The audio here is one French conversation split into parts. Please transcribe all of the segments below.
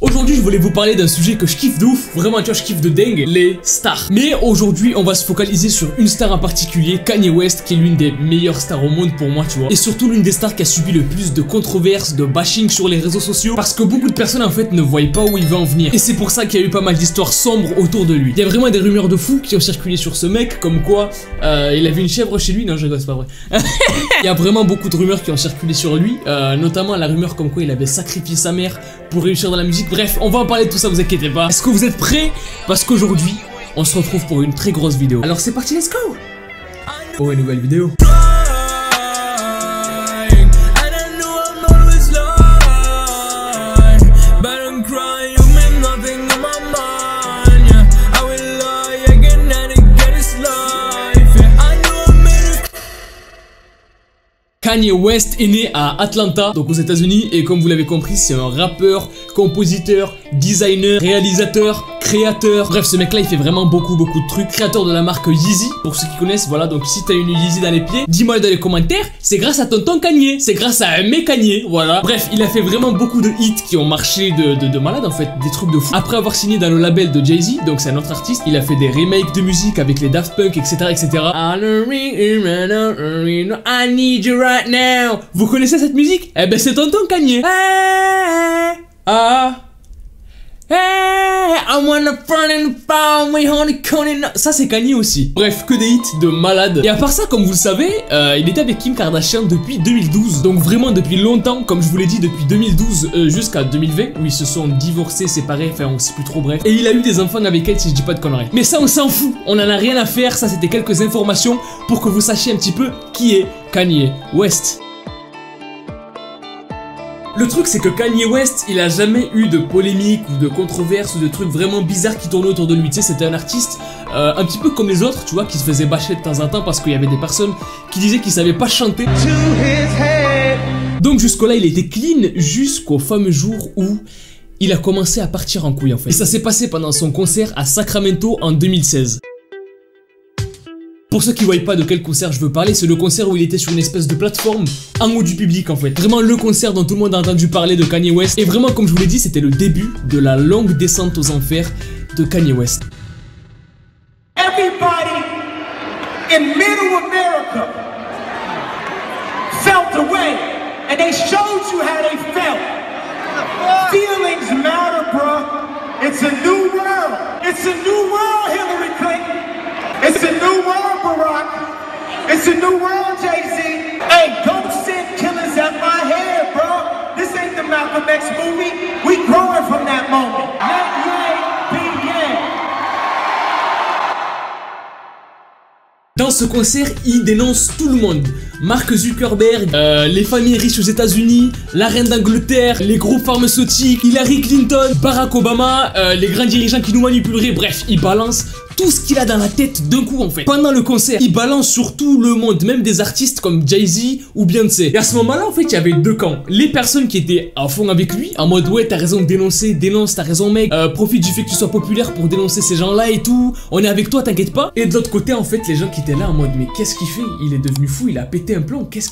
Aujourd'hui je voulais vous parler d'un sujet que je kiffe de ouf, vraiment tu vois je kiffe de dingue, les stars. Mais aujourd'hui on va se focaliser sur une star en particulier, Kanye West, qui est l'une des meilleures stars au monde pour moi tu vois. Et surtout l'une des stars qui a subi le plus de controverses, de bashing sur les réseaux sociaux, parce que beaucoup de personnes en fait ne voyaient pas où il va en venir. Et c'est pour ça qu'il y a eu pas mal d'histoires sombres autour de lui. Il y a vraiment des rumeurs de fous qui ont circulé sur ce mec, comme quoi il avait une chèvre chez lui, non je rigole c'est pas vrai. Il y a vraiment beaucoup de rumeurs qui ont circulé sur lui, notamment la rumeur comme quoi il avait sacrifié sa mère pour réussir dans la musique. Bref, on va en parler de tout ça, vous inquiétez pas. Est-ce que vous êtes prêts? Parce qu'aujourd'hui, on se retrouve pour une très grosse vidéo. Alors c'est parti, let's go! Oh, une nouvelle vidéo. Kanye West est né à Atlanta, donc aux États-Unis, et comme vous l'avez compris, c'est un rappeur, compositeur, designer, réalisateur, créateur. Bref, ce mec-là, il fait vraiment beaucoup de trucs. Créateur de la marque Yeezy, pour ceux qui connaissent, voilà. Donc si t'as une Yeezy dans les pieds, dis-moi dans les commentaires. C'est grâce à tonton Kanye, c'est grâce à un mec Kanye, voilà. Bref, il a fait vraiment beaucoup de hits qui ont marché de malade en fait, des trucs de fou. Après avoir signé dans le label de Jay-Z, donc c'est un autre artiste, il a fait des remakes de musique avec les Daft Punk, etc., etc. I need you right now. Vous connaissez cette musique? Eh ben c'est tonton Kanye. I wanna front in the farm, we honey coning. Ça c'est Kanye aussi. Bref, que des hits de malade. Et à part ça, comme vous le savez, il était avec Kim Kardashian depuis 2012. Donc vraiment depuis longtemps, comme je vous l'ai dit, depuis 2012 jusqu'à 2020, où ils se sont divorcés, séparés, enfin on sait plus trop, bref. Et il a eu des enfants avec elle, si je dis pas de conneries. Mais ça on s'en fout, on en a rien à faire. Ça c'était quelques informations pour que vous sachiez un petit peu qui est Kanye West. Le truc c'est que Kanye West, il a jamais eu de polémique ou de controverse ou de trucs vraiment bizarres qui tournaient autour de lui. Tu sais, c'était un artiste un petit peu comme les autres, tu vois, qui se faisait bâcher de temps en temps parce qu'il y avait des personnes qui disaient qu'il savait pas chanter. Donc jusqu'au là, il était clean jusqu'au fameux jour où il a commencé à partir en couille en fait. Et ça s'est passé pendant son concert à Sacramento en 2016. Pour ceux qui ne voient pas de quel concert je veux parler, c'est le concert où il était sur une espèce de plateforme en haut du public en fait. Vraiment le concert dont tout le monde a entendu parler de Kanye West. Et vraiment comme je vous l'ai dit, c'était le début de la longue descente aux enfers de Kanye West. Everybody in middle America felt the way and they showed you how they felt. Feelings matter, bro. It's a new world. It's a new world, Hillary Clinton. It's a new world, Barack. It's a new world, Jay-Z. Hey, don't send killers at my head, bro. This ain't the Malcolm X movie. We growing from that moment. Let Ye be Ye. Dans ce concert, il dénonce tout le monde. Mark Zuckerberg, les familles riches aux États-Unis, la reine d'Angleterre, les groupes pharmaceutiques, Hillary Clinton, Barack Obama, les grands dirigeants qui nous manipuleraient. Bref, il balance tout ce qu'il a dans la tête d'un coup en fait. Pendant le concert, il balance sur tout le monde, même des artistes comme Jay-Z ou Beyoncé. Et à ce moment-là, en fait, il y avait deux camps. Les personnes qui étaient à fond avec lui, en mode ouais, t'as raison de dénoncer, dénonce, t'as raison mec, profite du fait que tu sois populaire pour dénoncer ces gens-là et tout. On est avec toi, t'inquiète pas. Et de l'autre côté, en fait, les gens qui étaient là en mode mais qu'est-ce qu'il fait? Il est devenu fou, il a pété un plomb. Qu'est-ce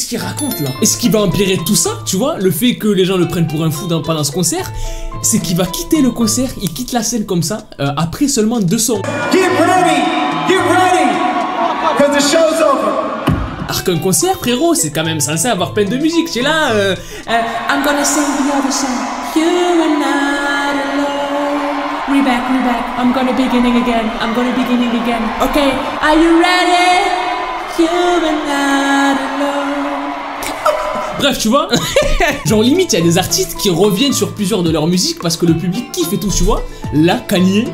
qu'il raconte là? Est-ce qu'il va empirer tout ça, tu vois? Le fait que les gens le prennent pour un fou pendant ce concert, c'est qu'il va quitter le concert, il quitte la scène comme ça, après seulement 2 sons. Get ready, cause the show's over. Alors qu'un concert, frérot, c'est quand même censé avoir plein de musique. C'est là, I'm gonna sing the other song. You are not alone. We back, I'm gonna beginning again. Okay, are you ready? You are not alone. Bref, tu vois. Genre limite, il y a des artistes qui reviennent sur plusieurs de leurs musiques parce que le public kiffe et tout, tu vois. Là, Kanye,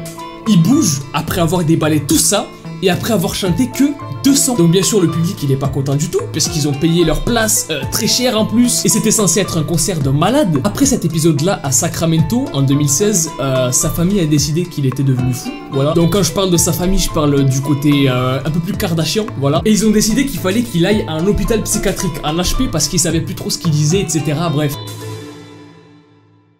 il bouge après avoir déballé tout ça et après avoir chanté que 200. Donc bien sûr le public il est pas content du tout parce qu'ils ont payé leur place très cher en plus et c'était censé être un concert de malade. Après cet épisode là à Sacramento en 2016, sa famille a décidé qu'il était devenu fou, voilà. Donc quand je parle de sa famille je parle du côté un peu plus Kardashian, voilà. Et ils ont décidé qu'il fallait qu'il aille à un hôpital psychiatrique en HP parce qu'ils savaient plus trop ce qu'il disait, etc. Bref.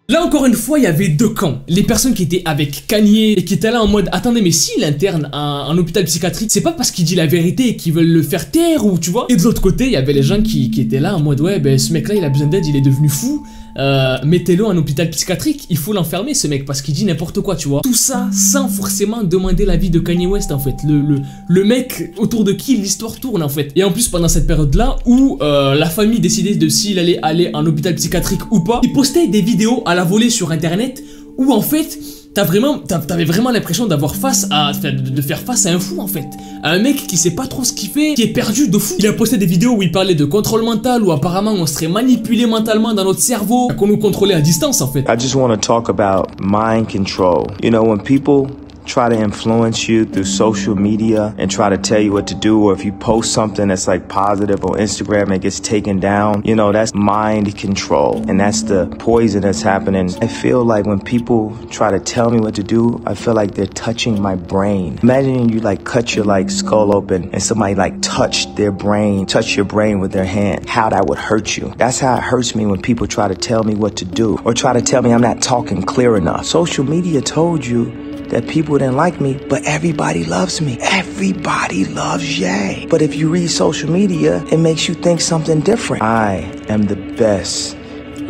Là encore une fois, il y avait deux camps. Les personnes qui étaient avec Kanye et qui étaient là en mode attendez, mais s'il interne un hôpital psychiatrique, c'est pas parce qu'il dit la vérité et qu'ils veulent le faire taire ou tu vois. Et de l'autre côté, il y avait les gens qui étaient là en mode ouais, ben ce mec là il a besoin d'aide, il est devenu fou. mettez-le en hôpital psychiatrique, il faut l'enfermer ce mec parce qu'il dit n'importe quoi, tu vois. Tout ça sans forcément demander l'avis de Kanye West en fait, le mec autour de qui l'histoire tourne en fait. Et en plus pendant cette période-là où la famille décidait de s'il allait aller en hôpital psychiatrique ou pas, il postait des vidéos à la volée sur internet où en fait t'avais vraiment l'impression d'avoir de faire face à un fou en fait, à un mec qui sait pas trop ce qu'il fait, qui est perdu de fou. Il a posté des vidéos où il parlait de contrôle mental, où apparemment on serait manipulé mentalement dans notre cerveau, qu'on nous contrôlait à distance en fait. I just want to talk about mind control. You know, when people try to influence you through social media and try to tell you what to do, or if you post something that's like positive on Instagram and it gets taken down, you know, that's mind control, and that's the poison that's happening. I feel like when people try to tell me what to do, I feel like they're touching my brain. Imagine you like cut your like skull open and somebody like touch your brain with their hand, how that would hurt you. That's how it hurts me when people try to tell me what to do or try to tell me I'm not talking clear enough. Social media told you that people didn't like me, but everybody loves me. Everybody loves Ye. But if you read social media, it makes you think something different. I am the best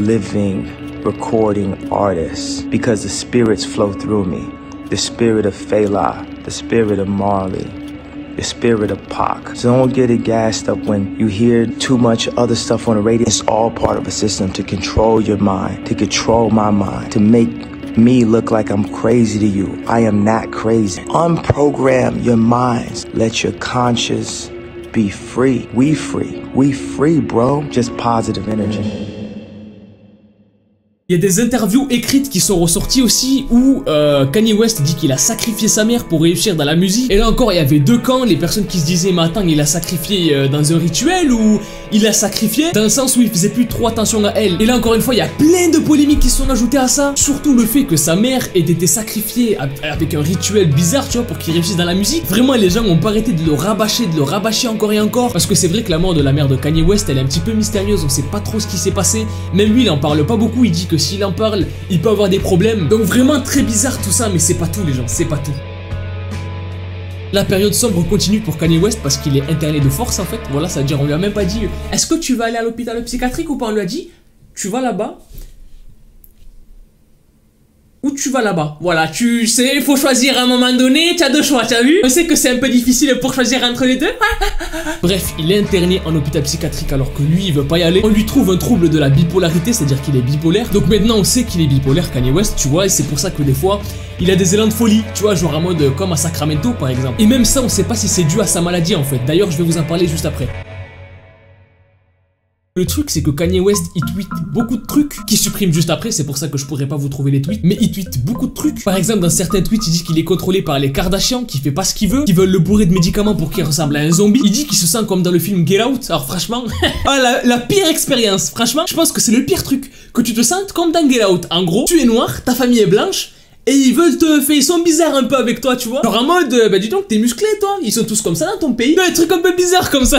living recording artist because the spirits flow through me. The spirit of Fela, the spirit of Marley, the spirit of Pac. So don't get it gassed up when you hear too much other stuff on the radio. It's all part of a system to control your mind, to control my mind, to make me look like I'm crazy to you. I am not crazy. Unprogram your minds. Let your conscience be free. We free. We free, bro. Just positive energy. Il y a des interviews écrites qui sont ressorties aussi où Kanye West dit qu'il a sacrifié sa mère pour réussir dans la musique. Et là encore, il y avait deux camps, les personnes qui se disaient mais attends, il a sacrifié dans un rituel ou il a sacrifié dans le sens où il faisait plus trop attention à elle. Et là encore une fois, il y a plein de polémiques qui sont ajoutées à ça. Surtout le fait que sa mère ait été sacrifiée avec un rituel bizarre, tu vois, pour qu'il réussisse dans la musique. Vraiment, les gens ont pas arrêté de le rabâcher encore et encore. Parce que c'est vrai que la mort de la mère de Kanye West, elle est un petit peu mystérieuse, on sait pas trop ce qui s'est passé. Même lui, il en parle pas beaucoup, il dit que s'il en parle, il peut avoir des problèmes. Donc vraiment très bizarre tout ça, mais c'est pas tout les gens, c'est pas tout. La période sombre continue pour Kanye West parce qu'il est interné de force en fait. Voilà, ça veut dire on lui a même pas dit est-ce que tu vas aller à l'hôpital psychiatrique ou pas. On lui a dit tu vas là-bas ou tu vas là-bas. Voilà, tu sais, il faut choisir à un moment donné, tu as deux choix, tu as vu. On sait que c'est un peu difficile pour choisir entre les deux. Bref, il est interné en hôpital psychiatrique alors que lui, il veut pas y aller. On lui trouve un trouble de la bipolarité, c'est-à-dire qu'il est bipolaire. Donc maintenant, on sait qu'il est bipolaire, Kanye West, tu vois, et c'est pour ça que des fois, il a des élans de folie, tu vois, genre en mode comme à Sacramento, par exemple. Et même ça, on sait pas si c'est dû à sa maladie, en fait. D'ailleurs, je vais vous en parler juste après. Le truc c'est que Kanye West il tweet beaucoup de trucs qu'il supprime juste après, c'est pour ça que je pourrais pas vous trouver les tweets, mais il tweet beaucoup de trucs. Par exemple dans certains tweets il dit qu'il est contrôlé par les Kardashians, qu'il fait pas ce qu'il veut, qu'ils veulent le bourrer de médicaments pour qu'il ressemble à un zombie. Il dit qu'il se sent comme dans le film Get Out, alors franchement, la pire expérience, franchement, je pense que c'est le pire truc, que tu te sentes comme dans Get Out. En gros, tu es noir, ta famille est blanche, et ils veulent te faire, ils sont bizarres un peu avec toi, tu vois. Genre en mode, bah dis donc, t'es musclé toi. Ils sont tous comme ça dans ton pays. Des trucs un peu bizarres comme ça.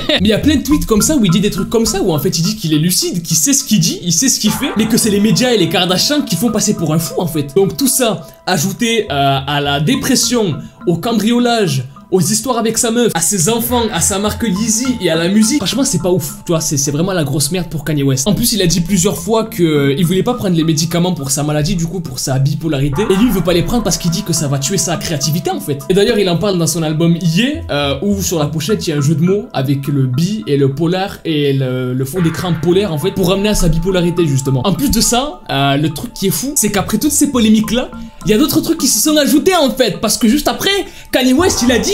Mais il y a plein de tweets comme ça où il dit des trucs comme ça, où en fait il dit qu'il est lucide, qu'il sait ce qu'il dit, il sait ce qu'il fait, mais que c'est les médias et les Kardashians qui font passer pour un fou en fait. Donc tout ça, ajouté à la dépression, au cambriolage, aux histoires avec sa meuf, à ses enfants, à sa marque Yeezy et à la musique, franchement c'est pas ouf, tu vois, c'est vraiment la grosse merde pour Kanye West. En plus il a dit plusieurs fois qu'il voulait pas prendre les médicaments pour sa maladie, du coup pour sa bipolarité, et lui il veut pas les prendre parce qu'il dit que ça va tuer sa créativité en fait. Et d'ailleurs il en parle dans son album Ye, où sur la pochette il y a un jeu de mots avec le bi et le polar et le fond d'écran polaire en fait, pour ramener à sa bipolarité justement. En plus de ça, le truc qui est fou, c'est qu'après toutes ces polémiques là, il y a d'autres trucs qui se sont ajoutés en fait, parce que juste après, Kanye West il a dit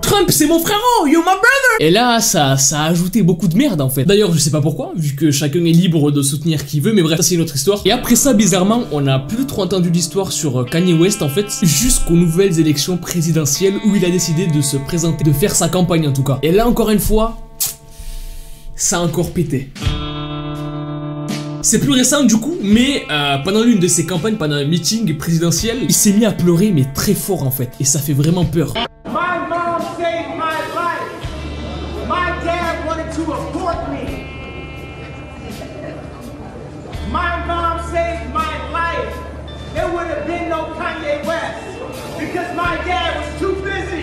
Trump c'est mon frérot, you're my brother. Et là ça a ajouté beaucoup de merde en fait. D'ailleurs je sais pas pourquoi, vu que chacun est libre de soutenir qui veut, mais bref ça c'est une autre histoire. Et après ça bizarrement on a plus trop entendu d'histoire sur Kanye West en fait, jusqu'aux nouvelles élections présidentielles où il a décidé de se présenter, de faire sa campagne en tout cas. Et là encore une fois, ça a encore pété. C'est plus récent du coup, mais pendant l'une de ses campagnes, pendant un meeting présidentiel, il s'est mis à pleurer mais très fort en fait, et ça fait vraiment peur. My mom saved my life. There would have been no Kanye West because my dad was too busy.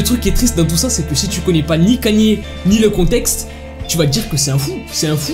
le truc qui est triste dans tout ça, c'est que si tu connais pas ni Kanye, ni le contexte, tu vas te dire que c'est un fou,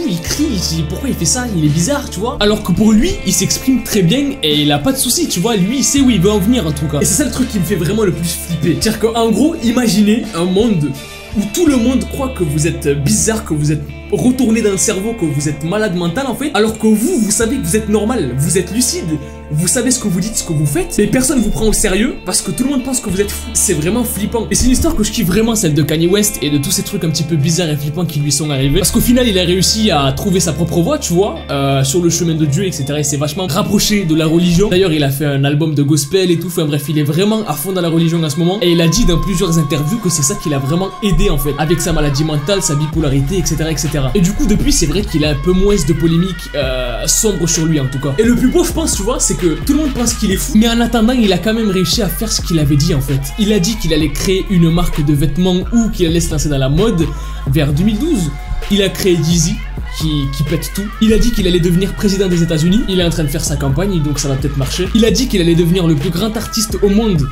il crie, il dit pourquoi il fait ça, il est bizarre, tu vois. Alors que pour lui, il s'exprime très bien et il a pas de soucis, tu vois, lui il sait où il veut en venir en tout cas. Et c'est ça le truc qui me fait vraiment le plus flipper. C'est-à-dire qu'en gros, imaginez un monde où tout le monde croit que vous êtes bizarre, que vous êtes retourné dans le cerveau, que vous êtes malade mental en fait, alors que vous savez que vous êtes normal, vous êtes lucide, vous savez ce que vous dites, ce que vous faites, mais personne vous prend au sérieux parce que tout le monde pense que vous êtes fou. C'est vraiment flippant. Et c'est une histoire que je kiffe vraiment, celle de Kanye West et de tous ces trucs un petit peu bizarres et flippants qui lui sont arrivés. Parce qu'au final, il a réussi à trouver sa propre voie, tu vois, sur le chemin de Dieu, etc. Il s'est vachement rapproché de la religion. D'ailleurs, il a fait un album de gospel et tout. Enfin bref, il est vraiment à fond dans la religion en ce moment. Et il a dit dans plusieurs interviews que c'est ça qui l'a vraiment aidé en fait, avec sa maladie mentale, sa bipolarité, etc. etc. Et du coup, depuis, c'est vrai qu'il a un peu moins de polémiques sombres sur lui en tout cas. Et le plus beau, je pense, tu vois, c'est que tout le monde pense qu'il est fou, mais en attendant, il a quand même réussi à faire ce qu'il avait dit en fait. Il a dit qu'il allait créer une marque de vêtements ou qu'il allait se lancer dans la mode vers 2012. Il a créé Yeezy qui pète tout. Il a dit qu'il allait devenir président des États-Unis. Il est en train de faire sa campagne, donc ça va peut-être marcher. Il a dit qu'il allait devenir le plus grand artiste au monde.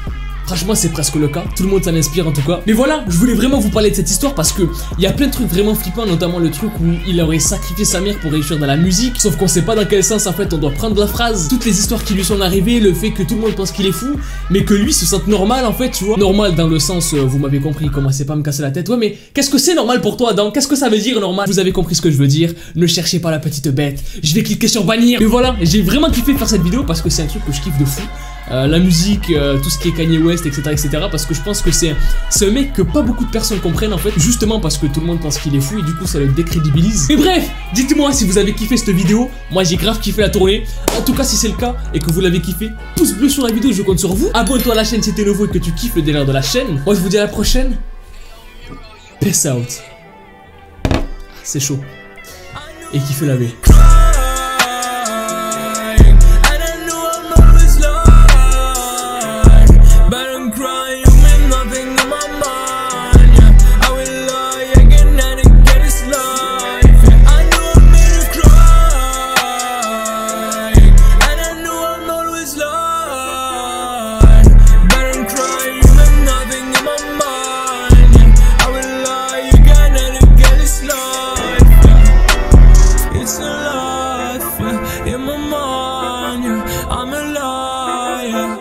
Franchement, c'est presque le cas. Tout le monde s'en inspire en tout cas. Mais voilà, je voulais vraiment vous parler de cette histoire parce que il y a plein de trucs vraiment flippants, notamment le truc où il aurait sacrifié sa mère pour réussir dans la musique. Sauf qu'on sait pas dans quel sens en fait on doit prendre la phrase. Toutes les histoires qui lui sont arrivées, le fait que tout le monde pense qu'il est fou, mais que lui se sente normal en fait, tu vois. Normal dans le sens, vous m'avez compris, commencez pas à me casser la tête. Ouais, mais qu'est-ce que c'est normal pour toi, Adam? Qu'est-ce que ça veut dire normal? Vous avez compris ce que je veux dire. Ne cherchez pas la petite bête. Je vais cliquer sur bannir. Mais voilà, j'ai vraiment kiffé faire cette vidéo parce que c'est un truc que je kiffe de fou. La musique, tout ce qui est Kanye West, etc., parce que je pense que c'est un mec que pas beaucoup de personnes comprennent en fait, justement parce que tout le monde pense qu'il est fou et du coup ça le décrédibilise. Mais bref, dites-moi si vous avez kiffé cette vidéo. Moi j'ai grave kiffé la tournée. En tout cas si c'est le cas et que vous l'avez kiffé, pouce bleu sur la vidéo, je compte sur vous. Abonne-toi à la chaîne si t'es nouveau et que tu kiffes le délire de la chaîne. Moi je vous dis à la prochaine. Peace out. C'est chaud. Et kiffez la vie. In my mind, yeah, I'm a liar.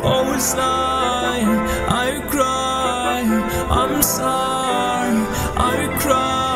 Always lying, I cry. I'm sorry, I cry.